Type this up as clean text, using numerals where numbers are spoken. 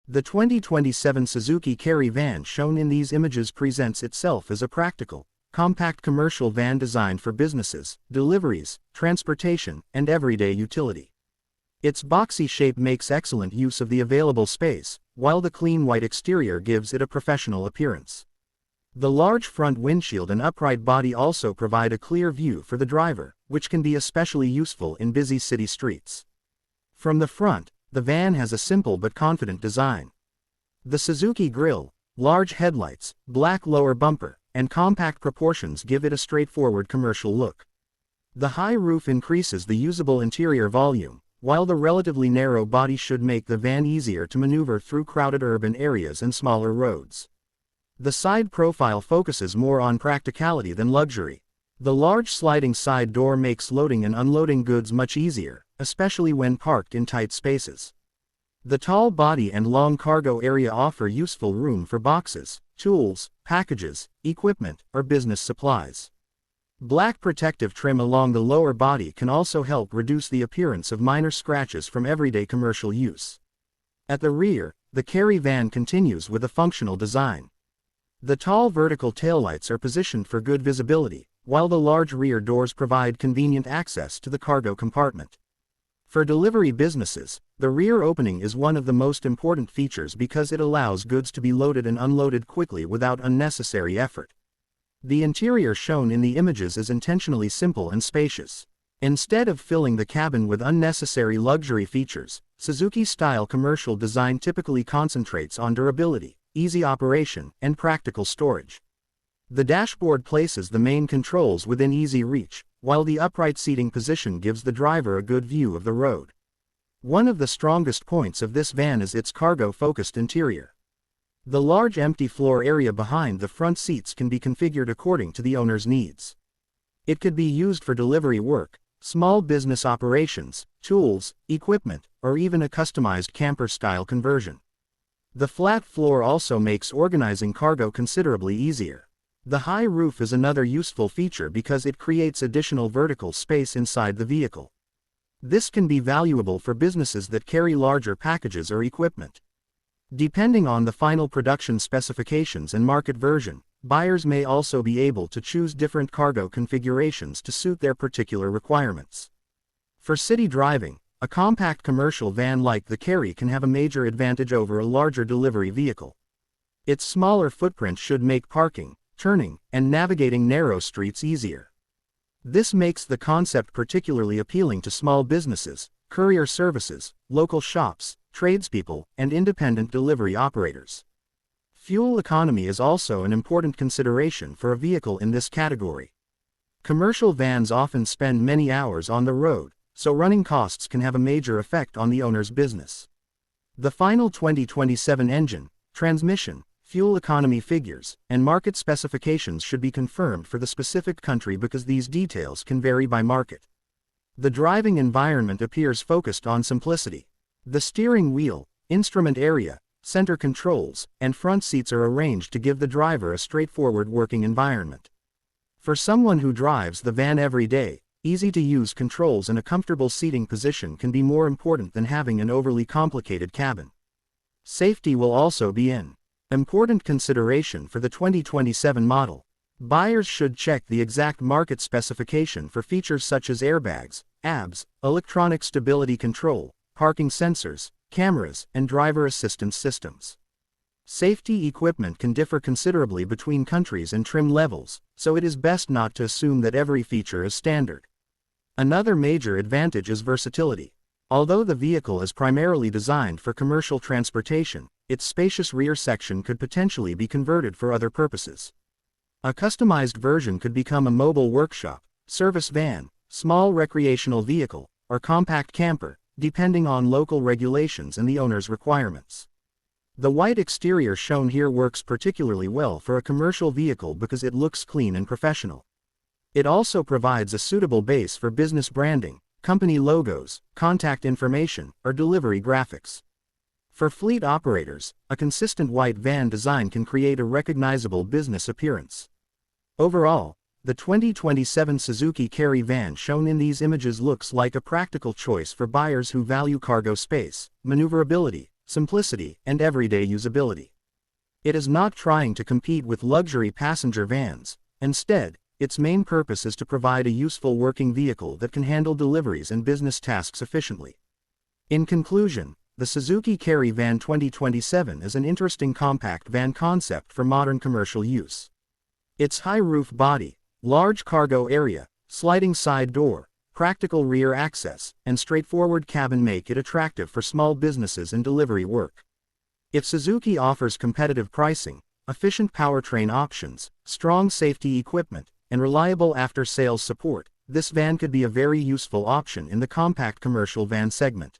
The 2027 Suzuki Carry van shown in these images presents itself as a practical, compact commercial van designed for businesses, deliveries, transportation, and everyday utility. Its boxy shape makes excellent use of the available space, while the clean white exterior gives it a professional appearance. The large front windshield and upright body also provide a clear view for the driver, which can be especially useful in busy city streets. From the front, the van has a simple but confident design. The Suzuki grille, large headlights, black lower bumper, and compact proportions give it a straightforward commercial look. The high roof increases the usable interior volume, while the relatively narrow body should make the van easier to maneuver through crowded urban areas and smaller roads. The side profile focuses more on practicality than luxury. The large sliding side door makes loading and unloading goods much easier, especially when parked in tight spaces. The tall body and long cargo area offer useful room for boxes, tools, packages, equipment, or business supplies. Black protective trim along the lower body can also help reduce the appearance of minor scratches from everyday commercial use. At the rear, the Carry van continues with a functional design. The tall vertical taillights are positioned for good visibility, while the large rear doors provide convenient access to the cargo compartment. For delivery businesses, the rear opening is one of the most important features because it allows goods to be loaded and unloaded quickly without unnecessary effort. The interior shown in the images is intentionally simple and spacious. Instead of filling the cabin with unnecessary luxury features, Suzuki-style commercial design typically concentrates on durability, easy operation, and practical storage. The dashboard places the main controls within easy reach, while the upright seating position gives the driver a good view of the road. One of the strongest points of this van is its cargo-focused interior. The large empty floor area behind the front seats can be configured according to the owner's needs. It could be used for delivery work, small business operations, tools, equipment, or even a customized camper-style conversion. The flat floor also makes organizing cargo considerably easier. The high roof is another useful feature because it creates additional vertical space inside the vehicle. This can be valuable for businesses that carry larger packages or equipment. Depending on the final production specifications and market version, buyers may also be able to choose different cargo configurations to suit their particular requirements. For city driving, a compact commercial van like the Carry can have a major advantage over a larger delivery vehicle. Its smaller footprint should make parking, turning, and navigating narrow streets easier. This makes the concept particularly appealing to small businesses, courier services, local shops, tradespeople, and independent delivery operators. Fuel economy is also an important consideration for a vehicle in this category. Commercial vans often spend many hours on the road, so running costs can have a major effect on the owner's business. The final 2027 engine, transmission, fuel economy figures, and market specifications should be confirmed for the specific country because these details can vary by market. The driving environment appears focused on simplicity. The steering wheel, instrument area, center controls, and front seats are arranged to give the driver a straightforward working environment. For someone who drives the van every day, easy-to-use controls and a comfortable seating position can be more important than having an overly complicated cabin. Safety will also be an important consideration for the 2027 model. Buyers should check the exact market specification for features such as airbags, ABS, electronic stability control, parking sensors, cameras, and driver assistance systems. Safety equipment can differ considerably between countries and trim levels, so it is best not to assume that every feature is standard. Another major advantage is versatility. Although the vehicle is primarily designed for commercial transportation, its spacious rear section could potentially be converted for other purposes. A customized version could become a mobile workshop, service van, small recreational vehicle, or compact camper, depending on local regulations and the owner's requirements. The white exterior shown here works particularly well for a commercial vehicle because it looks clean and professional. It also provides a suitable base for business branding, company logos, contact information, or delivery graphics. For fleet operators, a consistent white van design can create a recognizable business appearance. Overall, the 2027 Suzuki Carry van shown in these images looks like a practical choice for buyers who value cargo space, maneuverability, simplicity, and everyday usability. It is not trying to compete with luxury passenger vans. Instead, its main purpose is to provide a useful working vehicle that can handle deliveries and business tasks efficiently. In conclusion, the Suzuki Carry Van 2027 is an interesting compact van concept for modern commercial use. Its high roof body, large cargo area, sliding side door, practical rear access, and straightforward cabin make it attractive for small businesses and delivery work. If Suzuki offers competitive pricing, efficient powertrain options, strong safety equipment, and reliable after-sales support, this van could be a very useful option in the compact commercial van segment.